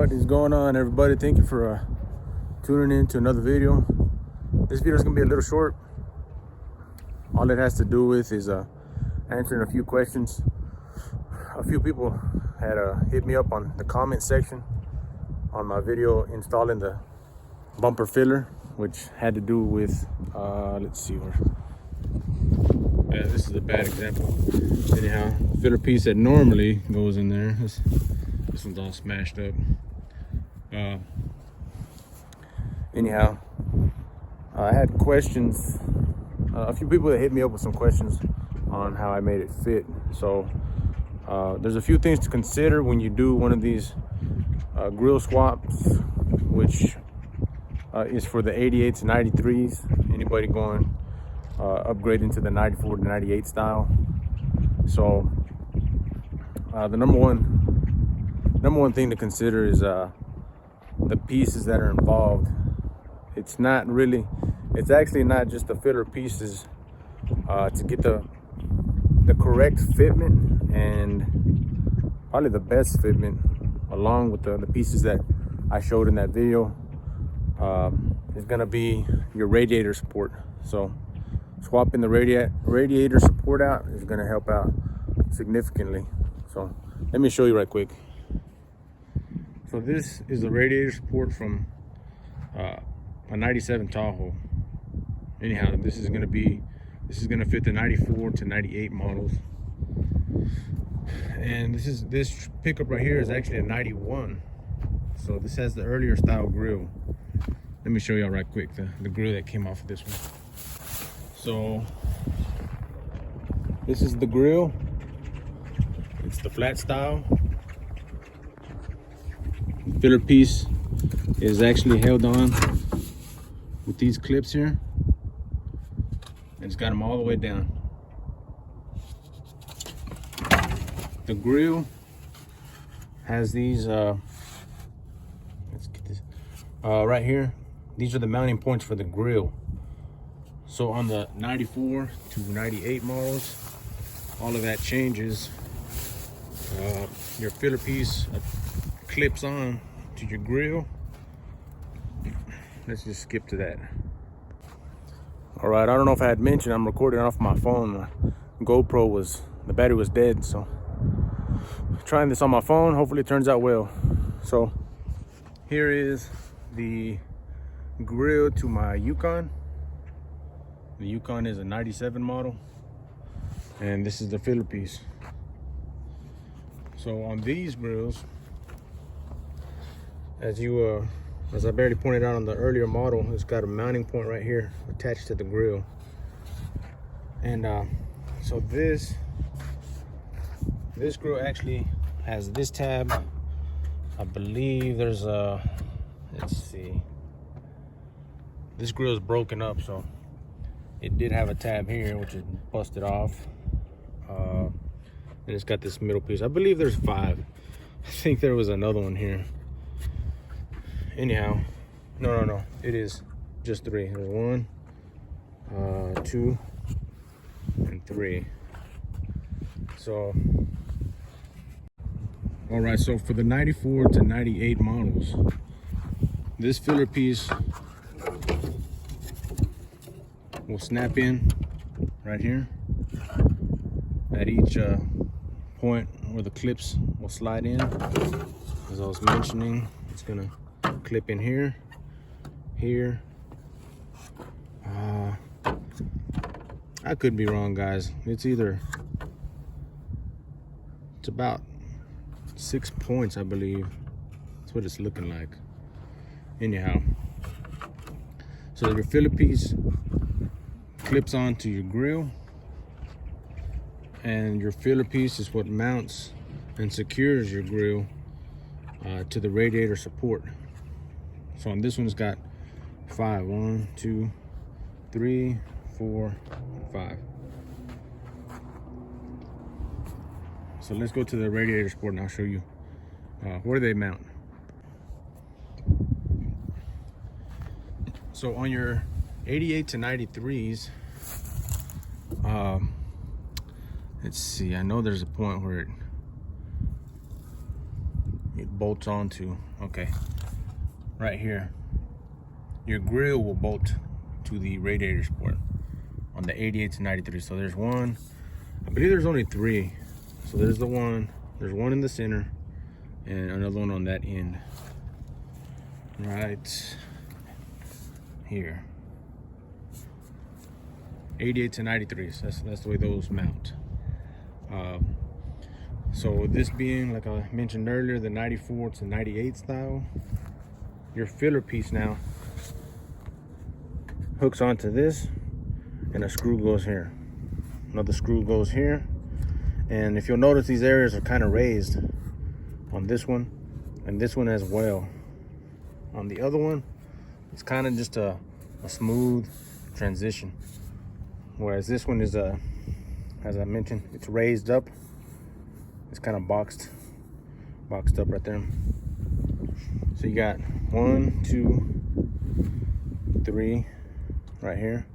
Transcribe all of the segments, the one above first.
What is going on, everybody? Thank you for tuning in to another video. This video is gonna be a little short. All it has to do with is answering a few questions. A few people had hit me up on the comment section on my video installing the bumper filler, which had to do with let's see where. Yeah, this is a bad example. Anyhow, filler piece that normally goes in there. This one's all smashed up. Anyhow, I had questions. A few people that hit me up with some questions on how I made it fit. So there's a few things to consider when you do one of these grill swaps, which is for the 88s and 93s. Anybody going upgrading to the 94 to 98 style. So the number one thing to consider is the pieces that are involved. It's actually not just the filler pieces to get the correct fitment and probably the best fitment, along with the pieces that I showed in that video, is gonna be your radiator support. So swapping the radiator support out is gonna help out significantly. So let me show you right quick. So this is the radiator support from a 97 Tahoe. Anyhow, this is gonna fit the 94 to 98 models. And this pickup right here is actually a 91. So this has the earlier style grill. Let me show y'all right quick the grill that came off of this one. So this is the grill. It's the flat style. The filler piece is actually held on with these clips here, and it's got them all the way down. The grill has these let's get this right here. These are the mounting points for the grill. So on the 94 to 98 models, all of that changes. Your filler piece clips on to your grill. Let's just skip to that. All right, I don't know if I had mentioned I'm recording off my phone. My GoPro the battery was dead, so trying this on my phone. Hopefully it turns out well. So here is the grill to my Yukon. The Yukon is a 97 model, and this is the filler piece. So on these grills, as I barely pointed out on the earlier model, it's got a mounting point right here attached to the grill. And so this grill actually has this tab. I believe there's let's see, this grill is broken up, so it did have a tab here which is busted off, and it's got this middle piece. I believe there's 5. I think there was another one here. Anyhow, no, it is just 3. There's 1, 2, and 3. So all right, so for the 94 to 98 models, this filler piece will snap in right here at each point where the clips will slide in. As I was mentioning, it's gonna clip in here. I could be wrong, guys. It's about 6 points, I believe. That's what it's looking like. Anyhow, so your filler piece clips onto your grill, and your filler piece is what mounts and secures your grill to the radiator support. So on this one's got 5. 1, 2, 3, 4, 5. So let's go to the radiator support and I'll show you where they mount. So on your 88 to 93s, let's see, I know there's a point where it bolts onto, okay, right here. Your grill will bolt to the radiator support on the 88 to 93. So there's one, I believe there's only 3. So there's the one, there's one in the center, and another one on that end, right here. 88 to 93. So that's the way those mount. So this being, like I mentioned earlier, the 94 to 98 style, your filler piece now hooks onto this, and a screw goes here. Another screw goes here, and if you'll notice, these areas are kind of raised on this one, and this one as well. On the other one, it's kind of just a smooth transition, whereas this one is as I mentioned, it's raised up. It's kind of boxed up right there. So you got 1, 2, 3 right here,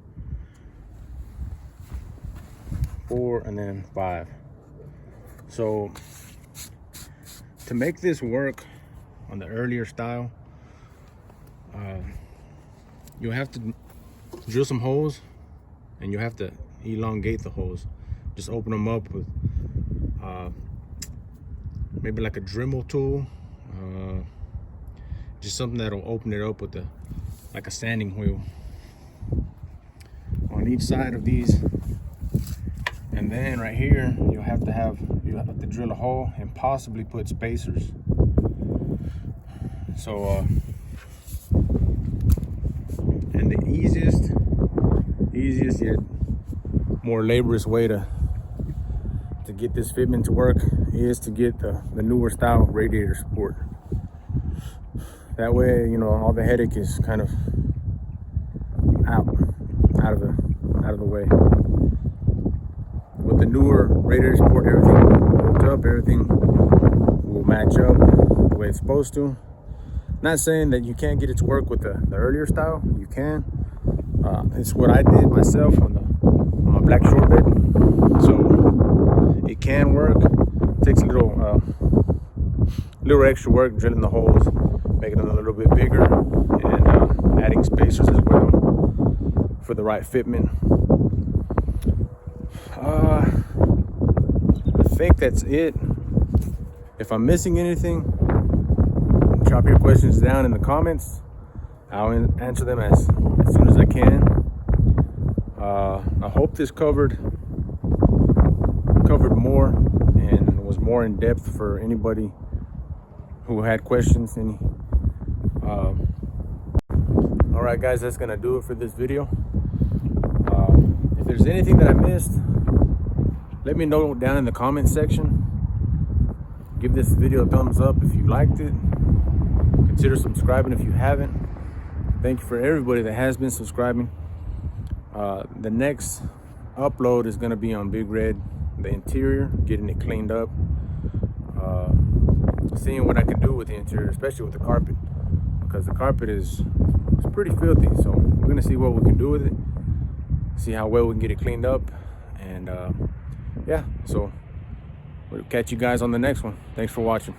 4, and then 5. So to make this work on the earlier style, you'll have to drill some holes, and you'll have to elongate the holes. Just open them up with maybe like a Dremel tool, just something that'll open it up with like a sanding wheel on each side of these. And then right here, you'll have to drill a hole and possibly put spacers. So and the easiest yet more laborious way to get this fitment to work is to get the newer style radiator support. That way, you know, all the headache is kind of out of the way. With the newer radiator support, everything hooked up, everything will match up the way it's supposed to. Not saying that you can't get it to work with the earlier style. You can. It's what I did myself on my black short bed. So it can work. It takes a little extra work drilling the holes, making them a little bit bigger, and adding spacers as well for the right fitment. I think that's it. If I'm missing anything, drop your questions down in the comments. I'll answer them as soon as I can. I hope this covered more and was more in depth for anybody who had questions. All right, guys, that's gonna do it for this video. If there's anything that I missed, let me know down in the comment section. Give this video a thumbs up if you liked it. Consider subscribing if you haven't. Thank you for everybody that has been subscribing. The next upload is going to be on Big Red, the interior, getting it cleaned up, seeing what I can do with the interior, especially with the carpet, because the carpet is pretty filthy. So we're going to see what we can do with it, see how well we can get it cleaned up, and yeah, so we'll catch you guys on the next one. Thanks for watching.